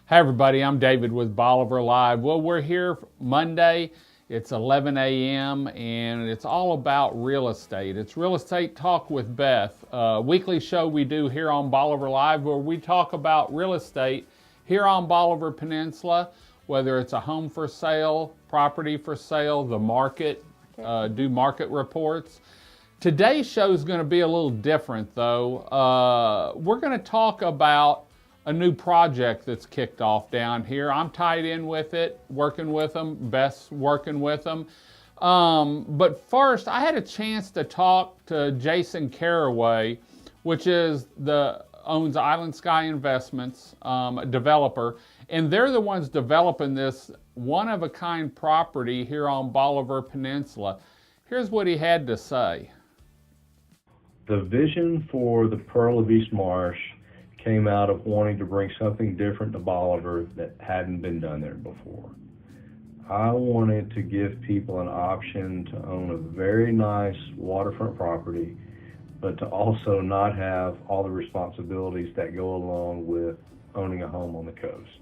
Hi everybody, I'm David with Bolivar Live. Well, we're here Monday. It's 11 a.m. and it's all about real estate. It's Real Estate Talk with Beth, a weekly show we do here on Bolivar Live where we talk about real estate here on Bolivar Peninsula, whether it's a home for sale, property for sale, the market, do market reports. Today's show is going to be a little different though. We're going to talk about a new project that's kicked off down here. I'm tied in with it, working with them. Beth's working with them. But first, I had a chance to talk to Jason Caraway, which owns Island Sky Investments, a developer, and they're the ones developing this one-of-a-kind property here on Bolivar Peninsula. Here's what he had to say. The vision for the Pearl of East Marsh came out of wanting to bring something different to Bolivar that hadn't been done there before. I wanted to give people an option to own a very nice waterfront property, but to also not have all the responsibilities that go along with owning a home on the coast.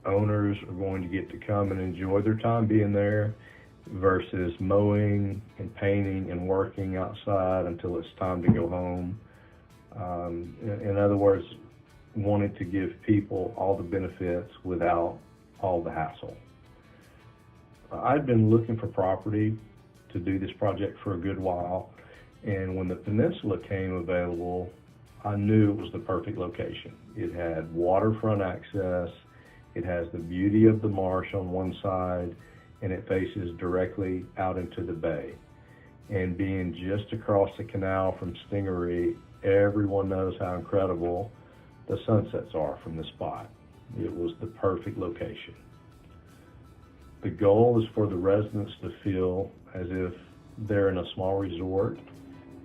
Owners are going to get to come and enjoy their time being there versus mowing and painting and working outside until it's time to go home. In other words, wanted to give people all the benefits without all the hassle. I'd been looking for property to do this project for a good while, and when the Peninsula came available, I knew it was the perfect location. It had waterfront access, it has the beauty of the marsh on one side, and it faces directly out into the bay. And being just across the canal from Stingaree, everyone knows how incredible the sunsets are from the spot. It was the perfect location. The goal is for the residents to feel as if they're in a small resort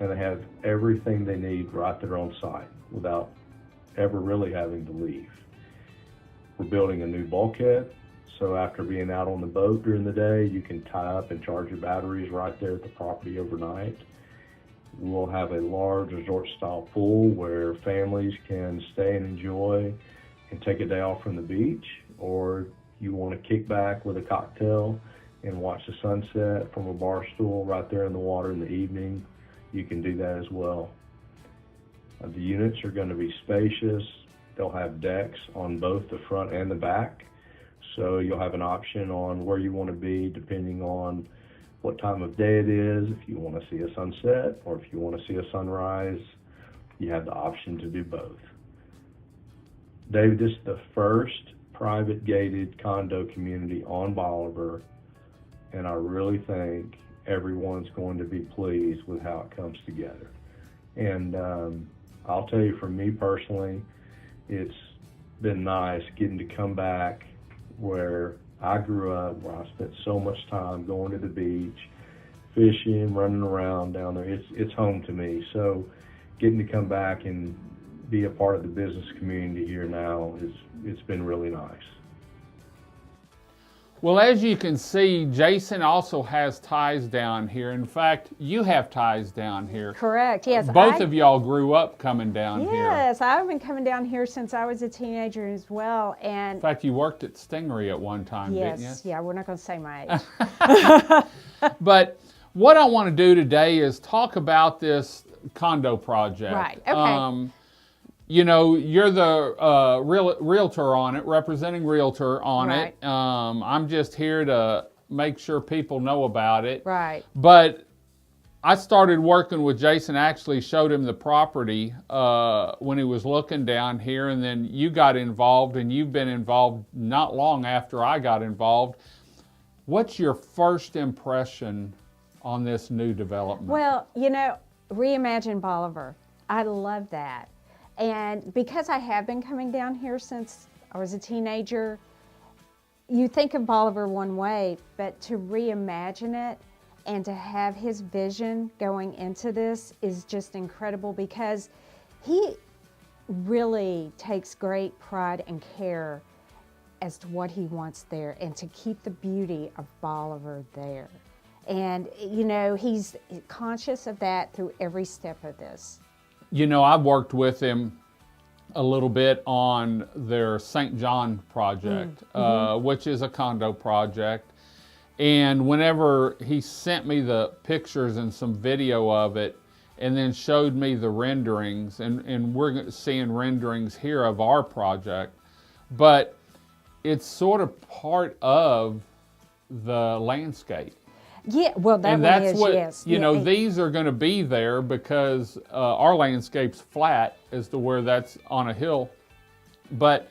and they have everything they need right there on site without ever really having to leave. We're building a new bulkhead, so after being out on the boat during the day, you can tie up and charge your batteries right there at the property overnight. We'll have a large resort-style pool where families can stay and enjoy and take a day off from the beach, or you want to kick back with a cocktail and watch the sunset from a bar stool right there in the water in the evening, you can do that as well. The units are going to be spacious. They'll have decks on both the front and the back, so you'll have an option on where you want to be depending on what time of day it is. If you want to see a sunset or if you want to see a sunrise, you have the option to do both. David, this is the first private gated condo community on Bolivar, and I really think everyone's going to be pleased with how it comes together. And I'll tell you, for me personally, it's been nice getting to come back where I grew up, where I spent so much time going to the beach, fishing, running around down there. It's home to me. So getting to come back and be a part of the business community here now it's been really nice. Well, as you can see, Jason also has ties down here. In fact, you have ties down here. Correct, yes. Both of y'all grew up coming down here. Yes, I've been coming down here since I was a teenager as well. And in fact, you worked at Stingaree at one time, didn't you? Yes, yeah, we're not going to say my age. But what I want to do today is talk about this condo project. Right, okay. You know, you're the realtor on it, representing realtor on Right. it. I'm just here to make sure people know about it. Right. But I started working with Jason, actually showed him the property when he was looking down here, and then you got involved, and you've been involved not long after I got involved. What's your first impression on this new development? Well, you know, reimagine Bolivar. I love that. And because I have been coming down here since I was a teenager, you think of Bolivar one way, but to reimagine it and to have his vision going into this is just incredible, because he really takes great pride and care as to what he wants there and to keep the beauty of Bolivar there. And, you know, he's conscious of that through every step of this. You know, I've worked with him a little bit on their St. John project, which is a condo project. And whenever he sent me the pictures and some video of it, and then showed me the renderings, and we're seeing renderings here of our project, but it's sort of part of the landscape. Yeah, well, that And one that's is, what, yes. you Yeah, know, and- these are going to be there because our landscape's flat as to where that's on a hill. But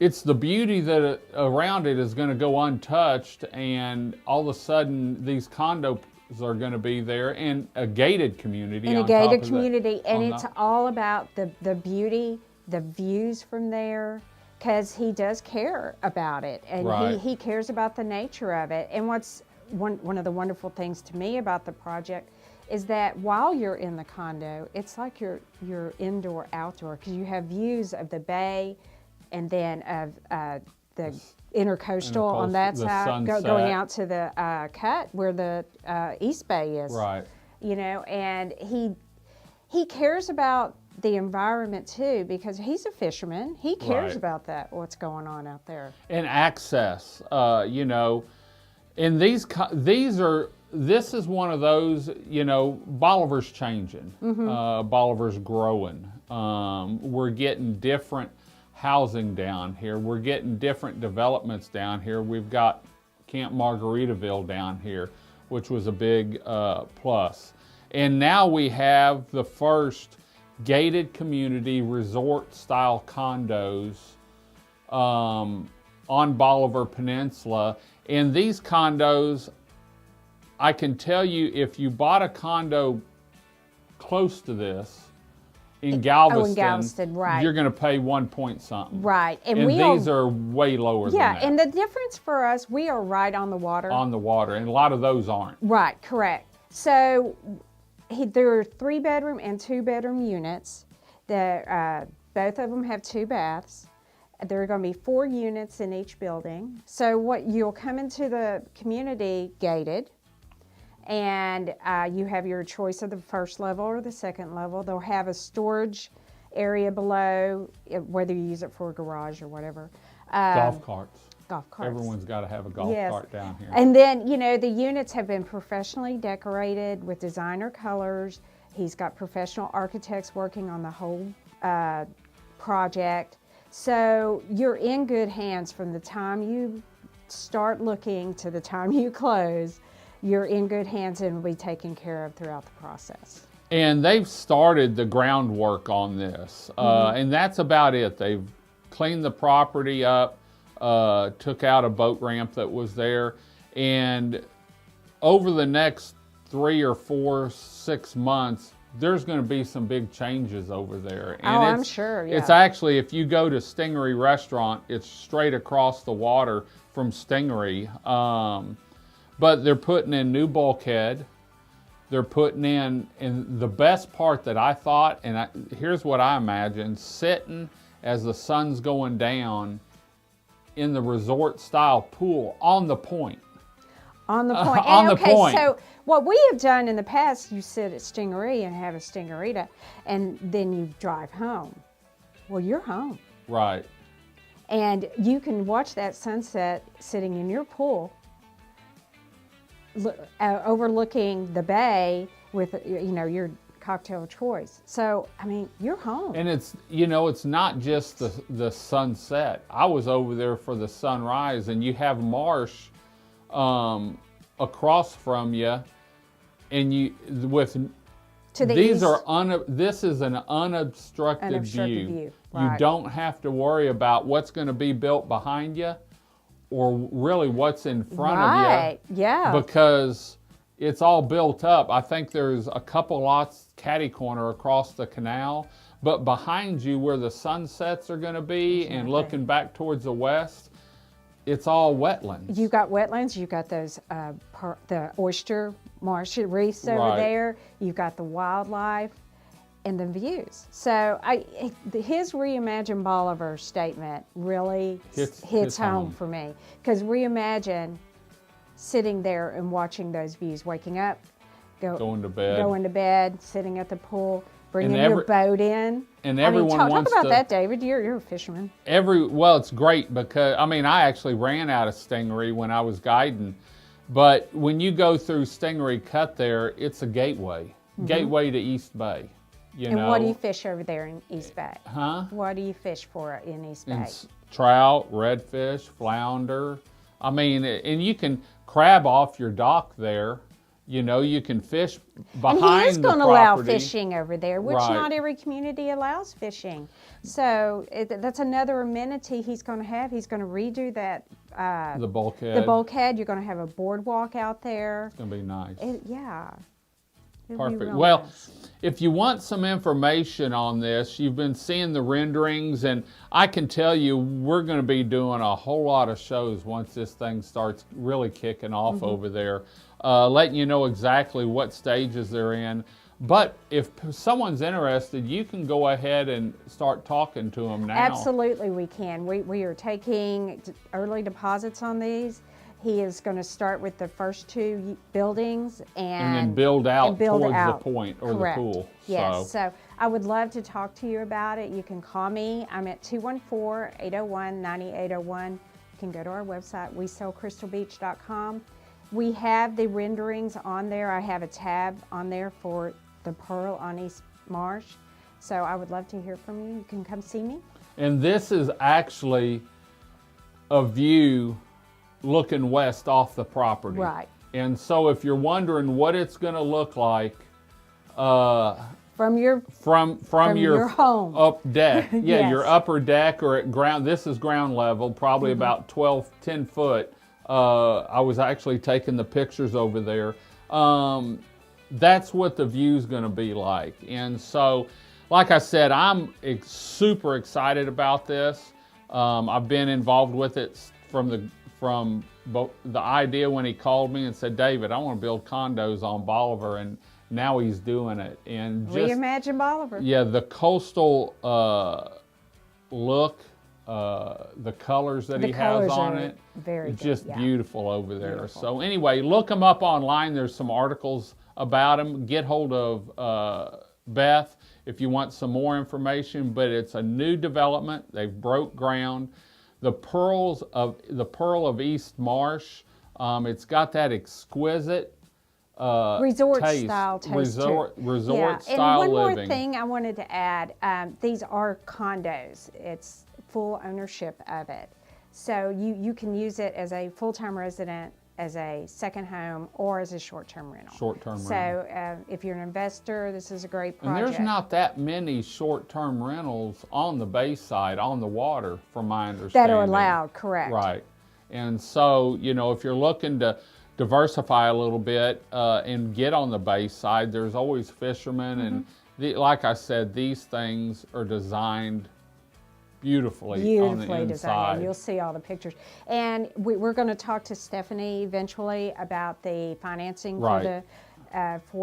it's the beauty that around it is going to go untouched, and all of a sudden these condos are going to be there, and a gated community. in a on top gated of community, and on it's top. all about the beauty, the views from there, because he does care about it, and Right. he cares about the nature of it. And what's one of the wonderful things to me about the project is that while you're in the condo, it's like you're indoor, outdoor, because you have views of the bay, and then of the intercoastal on that the side, sunset. going out to the cut where the East Bay is. Right. You know, and he cares about the environment too, because he's a fisherman. He cares Right. about that, what's going on out there. And access, you know, and this is one of those, you know, Bolivar's changing. Bolivar's growing. We're getting different housing down here. We're getting different developments down here. We've got Camp Margaritaville down here, which was a big plus. And now we have the first gated community resort style condos on Bolivar Peninsula. And these condos, I can tell you, if you bought a condo close to this in Galveston, right. you're going to pay 1 point something. Right. And we these are way lower than yeah, that. and the difference for us, we are right on the water. On the water, and a lot of those aren't. Right, correct. So there are 3-bedroom and 2-bedroom units. Both of them have 2 baths. There are going to be 4 units in each building. So what you'll come into the community gated, and you have your choice of the first level or the second level. They'll have a storage area below, whether you use it for a garage or whatever. Golf carts. Golf carts. Everyone's got to have a golf Yes. cart down here. And then, you know, the units have been professionally decorated with designer colors. He's got professional architects working on the whole project. So you're in good hands from the time you start looking to the time you close. You're in good hands and will be taken care of throughout the process. And they've started the groundwork on this, and that's about it. They've cleaned the property up, took out a boat ramp that was there, and over the next 3 or 4, 6 months, there's going to be some big changes over there. And I'm sure, yeah. It's actually, if you go to Stingery Restaurant, it's straight across the water from Stingery. But they're putting in new bulkhead. They're putting in, and the best part that I thought, here's what I imagine, sitting as the sun's going down in the resort style pool on the point. On the point. On And, the okay, point. so what we have done in the past, you sit at Stingery and have a Stingerita, and then you drive home. Well, you're home. Right. And you can watch that sunset sitting in your pool, overlooking the bay with, you know, your cocktail of choice. So, I mean, you're home. And it's, you know, it's not just the sunset. I was over there for the sunrise, and you have Marsh across from you, and you with To the these east. are this is an unobstructed, Unobstructed view, right. You don't have to worry about what's going to be built behind you, or really what's in front Right, of you. yeah. Because it's all built up. I think there's a couple lots catty corner across the canal, but behind you where the sunsets are going to be and looking back towards the west, it's all wetlands. You got wetlands, you got those the oyster marsh reefs over Right. there, you've got the wildlife and the views. So his Reimagine Bolivar statement really hits home for me, because Reimagine, sitting there and watching those views, waking up, Going to bed. sitting at the pool, bringing your boat in. And everyone talk wants about to, that, David. You're a fisherman. Well, it's great because, I actually ran out of Stingery when I was guiding. But when you go through Stingery Cut there, it's a gateway to East Bay. And what do you fish over there in East Bay? Huh? What do you fish for in East Bay? Trout, redfish, flounder. And you can crab off your dock there. You can fish behind the property. And he is going to allow fishing over there, which right. Not every community allows fishing. So that's another amenity he's going to have. He's going to redo that. The bulkhead. The bulkhead. You're going to have a boardwalk out there. It's going to be nice. Yeah. Perfect. Well, if you want some information on this, you've been seeing the renderings, and I can tell you we're going to be doing a whole lot of shows once this thing starts really kicking off over there, letting you know exactly what stages they're in. But if someone's interested, you can go ahead and start talking to them now. Absolutely, we can. We are taking early deposits on these. He is going to start with the first 2 buildings and then build out towards the point or Correct. The pool. Yes, so I would love to talk to you about it. You can call me. I'm at 214-801-9801. You can go to our website, WeSellCrystalBeach.com. We have the renderings on there. I have a tab on there for the Pearl on East Marsh. So I would love to hear from you. You can come see me. And this is actually a view looking west off the property. Right. And so if you're wondering what it's going to look like from your home up deck, yes. Your upper deck or at ground, this is ground level, probably about 10 foot. I was actually taking the pictures over there. That's what the view's going to be like. And so, like I said, I'm super excited about this. I've been involved with it from the idea when he called me and said, David, I want to build condos on Bolivar, and now he's doing it. And just reimagine Bolivar. Yeah, the coastal look, the colors that he has on it, it's just beautiful over there. Beautiful. So anyway, look him up online. There's some articles about him. Get hold of Beth if you want some more information, but it's a new development. They've broke ground. The Pearl of East Marsh, it's got that exquisite resort taste. Style taste. Resort yeah. style and one living. more thing I wanted to add, these are condos. It's full ownership of it. So you can use it as a full-time resident, as a second home, or as a short-term rental. Short-term rental. So if you're an investor, this is a great project. And there's not that many short-term rentals on the bay side, on the water, from my understanding. That are allowed, correct. Right. And so, if you're looking to diversify a little bit and get on the bay side, there's always fishermen. And like I said, these things are designed beautifully on the inside. Designed. You'll see all the pictures. And we're going to talk to Stephanie eventually about the financing for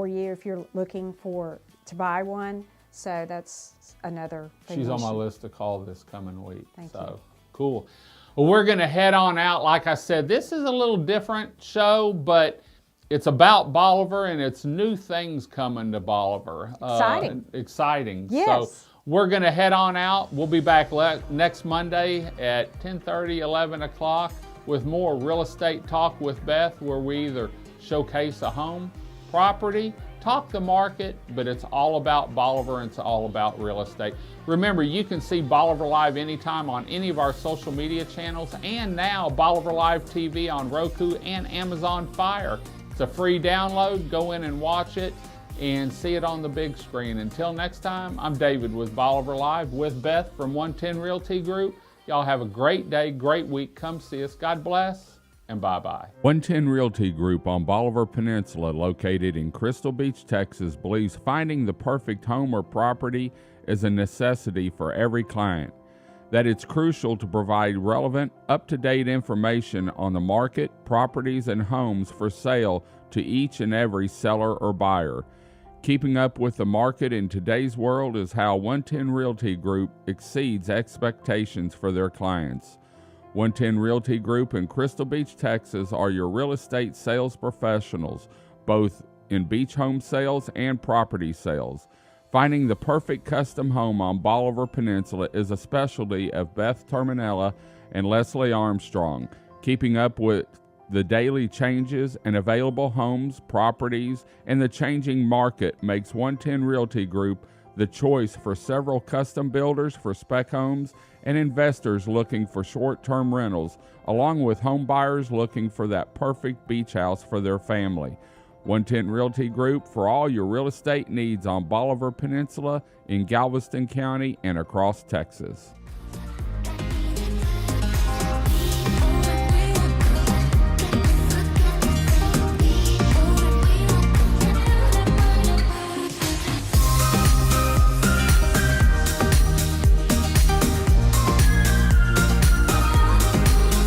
you if you're looking to buy one. So that's another thing. She's on my list to call this coming week. Thank you. Cool. Well, we're going to head on out. Like I said, this is a little different show, but it's about Bolivar and it's new things coming to Bolivar. Exciting. Yes. So we're going to head on out. We'll be back next Monday at 10:30, 11 o'clock with more real estate talk with Beth, where we either showcase a home, property, talk the market, but it's all about Bolivar and it's all about real estate. Remember, you can see Bolivar Live anytime on any of our social media channels, and now Bolivar Live TV on Roku and Amazon Fire. It's a free download. Go in and watch it and see it on the big screen. Until next time, I'm David with Bolivar Live with Beth from 110 Realty Group. Y'all have a great day, great week. Come see us. God bless, and bye-bye. 110 Realty Group on Bolivar Peninsula, located in Crystal Beach, Texas, believes finding the perfect home or property is a necessity for every client. That it's crucial to provide relevant, up-to-date information on the market, properties, and homes for sale to each and every seller or buyer. Keeping up with the market in today's world is how 110 Realty Group exceeds expectations for their clients. 110 Realty Group in Crystal Beach, Texas are your real estate sales professionals, both in beach home sales and property sales. Finding the perfect custom home on Bolivar Peninsula is a specialty of Beth Terminella and Leslie Armstrong. Keeping up with the daily changes and available homes, properties, and the changing market makes 110 Realty Group the choice for several custom builders for spec homes and investors looking for short-term rentals, along with home buyers looking for that perfect beach house for their family. 110 Realty Group for all your real estate needs on Bolivar Peninsula, in Galveston County, and across Texas.